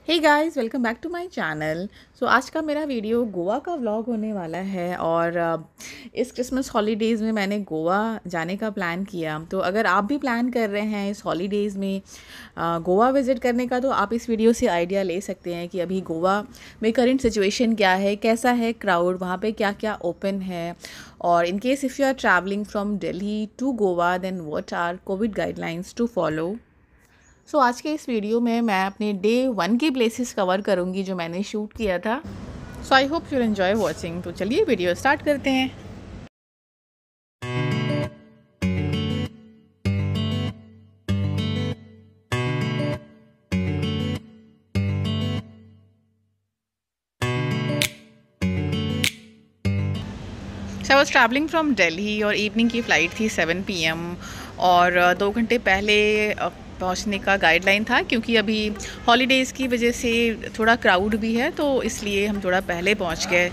Hey guys, welcome back to my channel. आज का मेरा वीडियो गोवा का व्लॉग होने वाला है और इस क्रिसमस हॉलीडेज़ में मैंने गोवा जाने का प्लान किया। तो अगर आप भी प्लान कर रहे हैं इस हॉलीडेज़ में गोवा विज़िट करने का, तो आप इस वीडियो से आइडिया ले सकते हैं कि अभी गोवा में करंट सिचुएशन क्या है, कैसा है क्राउड, वहाँ पे क्या क्या ओपन है। और in case if you are travelling from Delhi to Goa, then what are covid guidelines to follow. आज के इस वीडियो में मैं अपने डे 1 की प्लेसेस कवर करूँगी जो मैंने शूट किया था। I hope you enjoy watching. तो चलिए वीडियो स्टार्ट करते हैं। I was travelling from Delhi और इवनिंग की फ़्लाइट थी 7 PM। और 2 घंटे पहले पहुंचने का गाइडलाइन था, क्योंकि अभी हॉलीडेज़ की वजह से थोड़ा क्राउड भी है, तो इसलिए हम थोड़ा पहले पहुंच गए।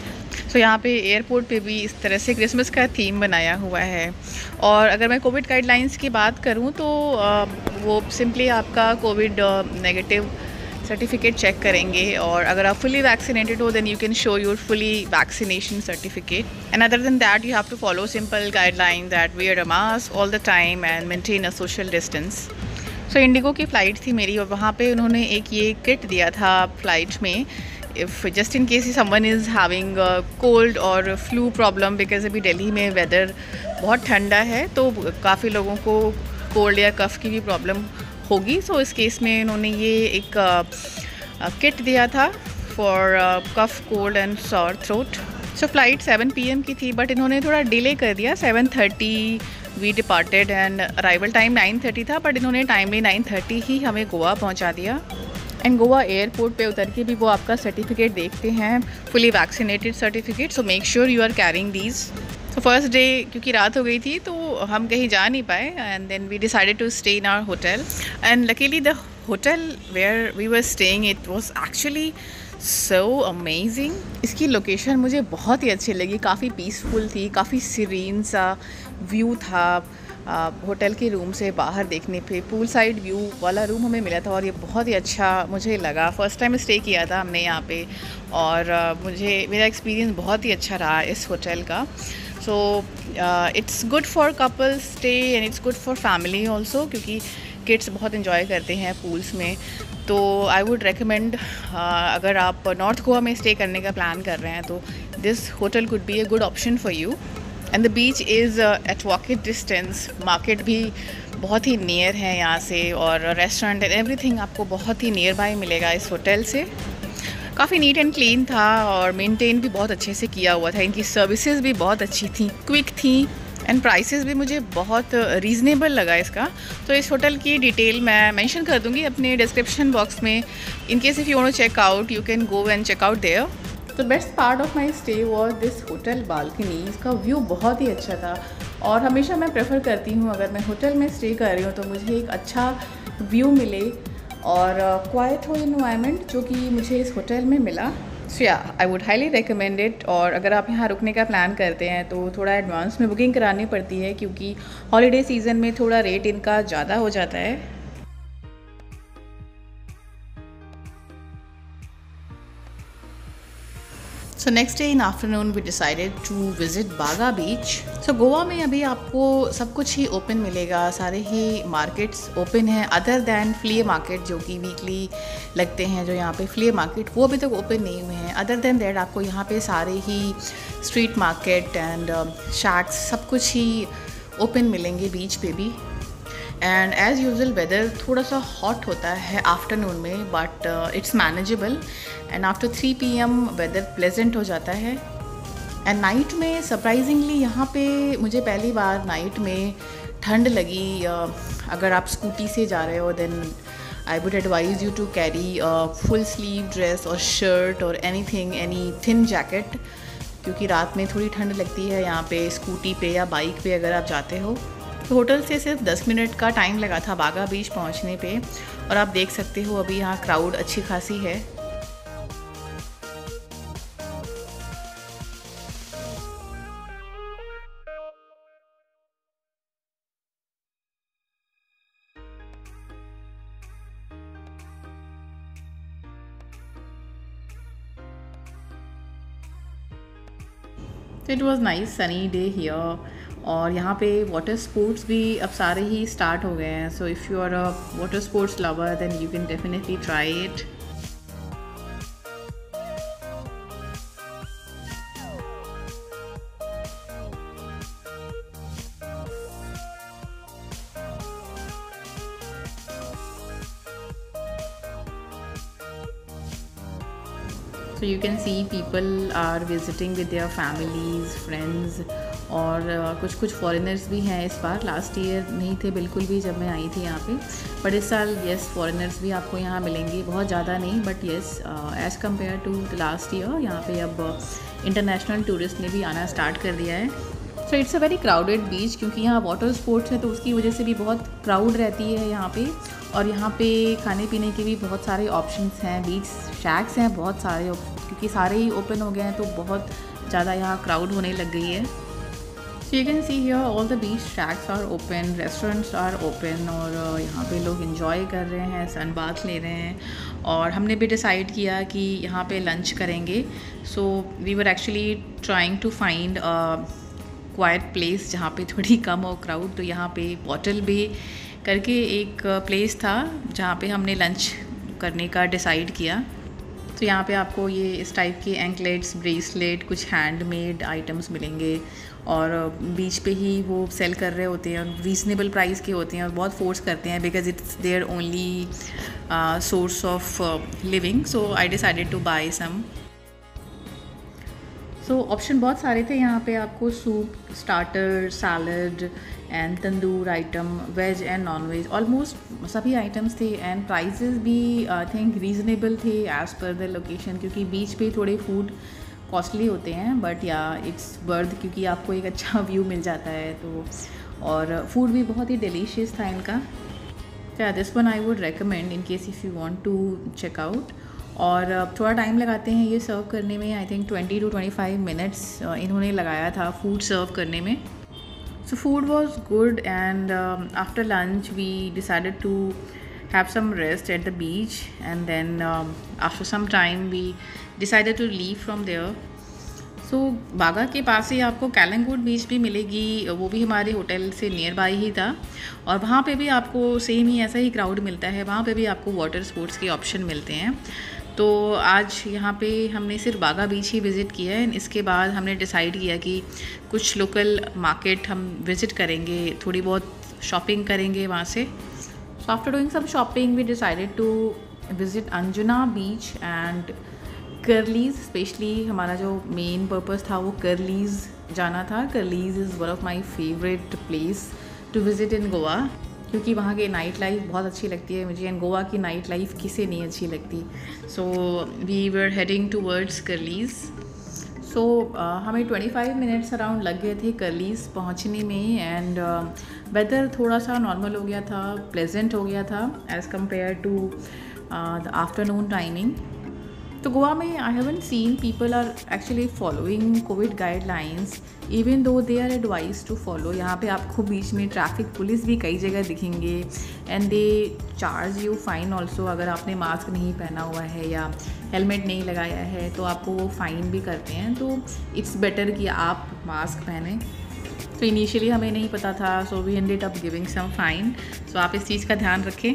यहाँ पे एयरपोर्ट पे भी इस तरह से क्रिसमस का थीम बनाया हुआ है। और अगर मैं कोविड गाइडलाइंस की बात करूँ तो वो सिंपली आपका कोविड नेगेटिव सर्टिफिकेट चेक करेंगे, और अगर आप फुली वैक्सीनेटेड हो then you can show your fully vaccination certificate. And other than that you have to follow simple guideline that wear a mask all the time and maintain a social distance. IndiGo की flight थी मेरी, और वहाँ पे उन्होंने एक ये kit दिया था फ़्लाइट में, if just in case someone is having cold और फ्लू प्रॉब्लम, बिकॉज अभी दिल्ली में वेदर बहुत ठंडा है, तो काफ़ी लोगों को कोल्ड या कफ़ की भी प्रॉब्लम होगी। इस केस में इन्होंने ये एक किट दिया था for cough, cold and sore throat. Flight 7 PM की थी, बट इन्होंने थोड़ा डिले कर दिया। 7:30 we departed and arrival time 9:30 था, बट इन्होंने टाइमली 9:30 ही हमें गोवा पहुंचा दिया। एंड गोवा एयरपोर्ट पे उतर के भी वो आपका सर्टिफिकेट देखते हैं, fully vaccinated certificate. Make sure you are carrying these. First day क्योंकि रात हो गई थी तो हम कहीं जा नहीं पाए, and then we decided to stay in our hotel. And luckily the hotel where we were staying, it was actually so amazing. इसकी लोकेशन मुझे बहुत ही अच्छी लगी, काफ़ी पीसफुल थी, काफ़ी सीरीन सा व्यू था। होटल के रूम से बाहर देखने पे पूल साइड व्यू वाला रूम हमें मिला था, और ये बहुत ही अच्छा मुझे लगा। फ़र्स्ट टाइम स्टे किया था हमने यहाँ पे, और मुझे मेरा एक्सपीरियंस बहुत ही अच्छा रहा इस होटल का। It's good for couple stay and it's good for family also, क्योंकि किड्स बहुत इन्जॉय करते हैं पूल्स में। तो आई वुड रिकमेंड, अगर आप नॉर्थ गोवा में स्टे करने का प्लान कर रहे हैं तो this hotel could be a good option for you. And the beach is at वॉकेट डिस्टेंस। मार्केट भी बहुत ही नियर है यहाँ से, और रेस्टोरेंट एंड एवरीथिंग आपको बहुत ही नियर बाय मिलेगा इस होटल से। काफ़ी नीट एंड क्लीन था, और मेंटेन भी बहुत अच्छे से किया हुआ था। इनकी सर्विसेज भी बहुत अच्छी थी, क्विक थी, एंड प्राइसेस भी मुझे बहुत रीज़नेबल लगा इसका। इस होटल की डिटेल मैं मेंशन कर दूँगी अपने डिस्क्रिप्शन बॉक्स में। In case if you want to check out, you can go and check out there. Best part of my stay was this hotel balcony. इसका व्यू बहुत ही अच्छा था, और हमेशा मैं प्रेफर करती हूँ अगर मैं होटल में स्टे कर रही हूँ तो मुझे एक अच्छा व्यू मिले और क्वाइट हो इन्वायरमेंट, जो कि मुझे इस होटल में मिला। या I would highly recommend it. और अगर आप यहाँ रुकने का प्लान करते हैं तो थोड़ा एडवांस में बुकिंग करानी पड़ती है, क्योंकि हॉलीडे सीज़न में थोड़ा रेट इनका ज़्यादा हो जाता है। Next day in afternoon we decided to visit Baga beach. Goa में अभी आपको सब कुछ ही ओपन मिलेगा, सारे ही मार्केट्स ओपन हैं, अदर दैन फ्ली मार्केट जो कि वीकली लगते हैं। जो यहाँ पे फ्ली मार्केट वो अभी तक ओपन नहीं हुए हैं। अदर दैन दैट आपको यहाँ पे सारे ही स्ट्रीट मार्केट एंड शैक्स सब कुछ ही ओपन मिलेंगे बीच पे भी। एंड एज़ यूजल वेदर थोड़ा सा हॉट होता है आफ्टरनून में, but it's manageable. And after 3 PM weather pleasant हो जाता है। एंड नाइट में सरप्राइजिंगली यहाँ पे मुझे पहली बार नाइट में ठंड लगी। अगर आप स्कूटी से जा रहे हो then I would advise you to carry full sleeve dress और शर्ट और एनीथिंग, एनी थिन जैकेट, क्योंकि रात में थोड़ी ठंड लगती है यहाँ पे स्कूटी पे या बाइक पे अगर आप जाते हो। होटल से सिर्फ 10 मिनट का टाइम लगा था बागा बीच पहुँचने पे, और आप देख सकते हो अभी यहाँ क्राउड अच्छी खासी है। तो it was nice sunny day here. और यहाँ पे वाटर स्पोर्ट्स भी अब सारे ही स्टार्ट हो गए हैं, so if you are a water sports lover then you can definitely try it. So you can see people are visiting with their families, friends, और कुछ कुछ फॉरेनर्स भी हैं इस बार। लास्ट ईयर नहीं थे बिल्कुल भी जब मैं आई थी यहाँ पे, बट इस साल येस फॉरेनर्स भी आपको यहाँ मिलेंगे, बहुत ज़्यादा नहीं but yes as compared to last year यहाँ पे अब इंटरनेशनल टूरिस्ट ने भी आना स्टार्ट कर दिया है। So it's a very crowded beach, क्योंकि यहाँ वाटर स्पोर्ट्स है तो उसकी वजह से भी बहुत क्राउड रहती है यहाँ पे। और यहाँ पे खाने पीने के भी बहुत सारे ऑप्शंस हैं, बीच शैक्स हैं बहुत सारे, क्योंकि सारे ही ओपन हो गए हैं तो बहुत ज़्यादा यहाँ क्राउड होने लग गई है। So you can see here all the beach shacks are open, restaurants are open, और यहाँ पे लोग इन्जॉय कर रहे हैं, सन बाथ ले रहे हैं। और हमने भी डिसाइड किया कि यहाँ पे लंच करेंगे। So we were actually trying to find quiet place जहाँ पे थोड़ी कम हो क्राउड। तो यहाँ पे बॉटल बे करके एक प्लेस था जहाँ पे हमने लंच करने का डिसाइड किया। तो यहाँ पे आपको ये इस टाइप के एंकलेट्स, ब्रेसलेट, कुछ हैंडमेड आइटम्स मिलेंगे, और बीच पे ही वो सेल कर रहे होते हैं, रीज़नेबल प्राइस के होते हैं और बहुत फोर्स करते हैं because it's their only source of living. So I decided to buy some. So option बहुत सारे थे यहाँ पे आपको, soup, starter, salad and tandoor item, veg and non veg, almost सभी आइटम्स थे। एंड प्राइसेस भी आई थिंक रीज़नेबल थे एज़ पर द लोकेशन, क्योंकि बीच पे थोड़े फूड कॉस्टली होते हैं बट या इट्स वर्थ, क्योंकि आपको एक अच्छा व्यू मिल जाता है। तो और फूड भी बहुत ही डिलीशियस था इनका। Yeah this one I would recommend in case if you want to check out. और थोड़ा टाइम लगाते हैं ये सर्व करने में, आई थिंक 20 to 25 मिनट्स इन्होंने लगाया था फूड सर्व करने में। So food was good and after lunch we decided to have some rest at the beach, and then after some time we decided to leave from there. So बागा के पास ही आपको कैलंगुड बीच भी मिलेगी, वो भी हमारे होटल से नियर बाय ही था, और वहाँ पे भी आपको सेम ही ऐसा ही क्राउड मिलता है, वहाँ पे भी आपको वाटर स्पोर्ट्स के ऑप्शन मिलते हैं। तो आज यहाँ पे हमने सिर्फ बागा बीच ही विज़िट किया है। इसके बाद हमने डिसाइड किया कि कुछ लोकल मार्केट हम विज़िट करेंगे, थोड़ी बहुत शॉपिंग करेंगे वहाँ से। So after doing some shopping, we decided to visit Anjuna Beach and Curly's. Especially हमारा जो main purpose था वो Curly's जाना था। Curly's is one of my favorite place to visit in Goa, क्योंकि वहाँ की नाइट लाइफ बहुत अच्छी लगती है मुझे, एंड गोवा की नाइट लाइफ किसे नहीं अच्छी लगती। So we were heading towards Curlies. So हमें 25 मिनट्स अराउंड लग गए थे कर्लीज़ पहुँचने में, एंड वेदर थोड़ा सा नॉर्मल हो गया था, प्लेजेंट हो गया था as compared to the afternoon timing. तो गोवा में I haven't seen people are actually following covid guidelines even though they are advised to follow. यहाँ पे आपको बीच में ट्रैफिक पुलिस भी कई जगह दिखेंगे, and they charge you fine also अगर आपने मास्क नहीं पहना हुआ है या हेलमेट नहीं लगाया है, तो आपको वो फ़ाइन भी करते हैं। तो इट्स बेटर कि आप मास्क पहने। तो इनिशियली हमें नहीं पता था, so we ended up giving some fine. So आप इस चीज़ का ध्यान रखें।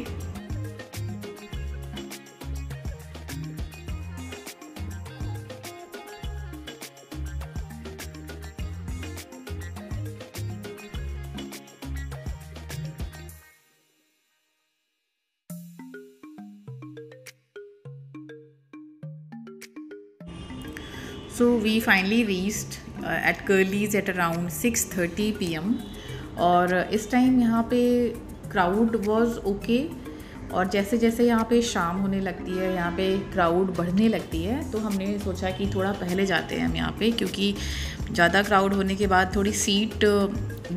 So we finally reached at Curly's at around 6:30 PM, और इस टाइम यहाँ पे क्राउड वॉज ओके, और जैसे जैसे यहाँ पे शाम होने लगती है यहाँ पे क्राउड बढ़ने लगती है, तो हमने सोचा कि थोड़ा पहले जाते हैं हम यहाँ पे, क्योंकि ज़्यादा क्राउड होने के बाद थोड़ी सीट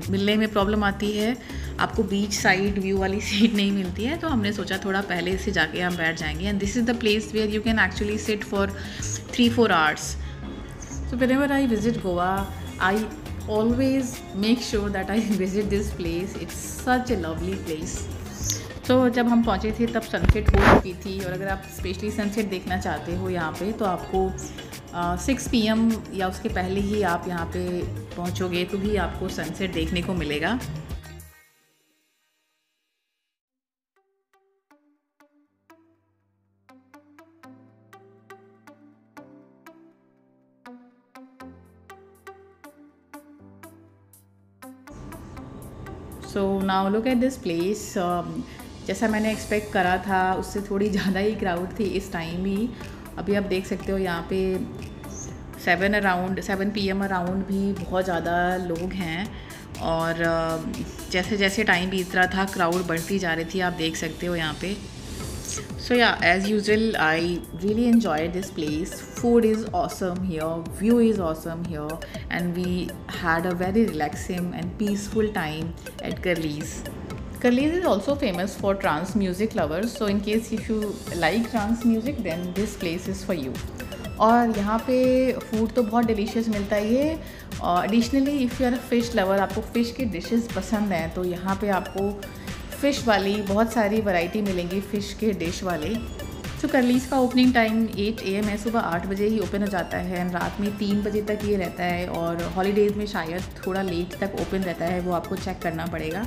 मिलने में प्रॉब्लम आती है, आपको बीच साइड व्यू वाली सीट नहीं मिलती है। तो हमने सोचा थोड़ा पहले से जाके हम बैठ जाएंगे, and this is the place where you can actually sit for 3-4 hours. So whenever I visit Goa, I always make sure that I visit this place. It's such a lovely place. तो जब हम पहुँचे थे तब sunset हो चुकी थी, और अगर आप स्पेशली सनसेट देखना चाहते हो यहाँ पे तो आपको 6 PM या उसके पहले ही आप यहाँ पे पहुँचोगे तो भी आपको सनसेट देखने को मिलेगा। So now look at this place. जैसा मैंने एक्सपेक्ट करा था उससे थोड़ी ज़्यादा ही क्राउड थी इस टाइम ही। अभी आप देख सकते हो यहाँ पे 7 PM अराउंड भी बहुत ज़्यादा लोग हैं, और जैसे जैसे टाइम बीत रहा था क्राउड बढ़ती जा रही थी, आप देख सकते हो यहाँ पे। So yeah, as usual, I really enjoyed this place. Food is awesome here, view is awesome here, and we had a very relaxing and peaceful time at Curly's. Curly's is also famous for trance music lovers. So in case if you like trance music, then this place is for you. और यहाँ पे food तो बहुत delicious मिलता ही है। Additionally if you are a fish lover, आपको fish की डिशेस पसंद हैं, तो यहाँ पे आपको फ़िश वाली बहुत सारी वैरायटी मिलेंगी फ़िश के डिश वाले। तो कर्लीज़ का ओपनिंग टाइम 8 AM है, सुबह 8 बजे ही ओपन हो जाता है, एंड रात में 3 बजे तक ये रहता है, और हॉलीडेज़ में शायद थोड़ा लेट तक ओपन रहता है, वो आपको चेक करना पड़ेगा।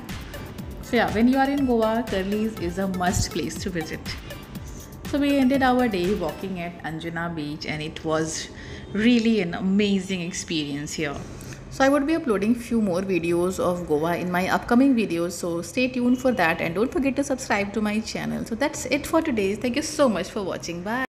So yeah when you are in Goa, Curlies is a must place to visit. So we ended our day walking at Anjuna Beach, and it was really an amazing experience here. So I would be uploading few more videos of Goa in my upcoming videos, so stay tuned for that, and don't forget to subscribe to my channel. So that's it for today. Thank you so much for watching. Bye.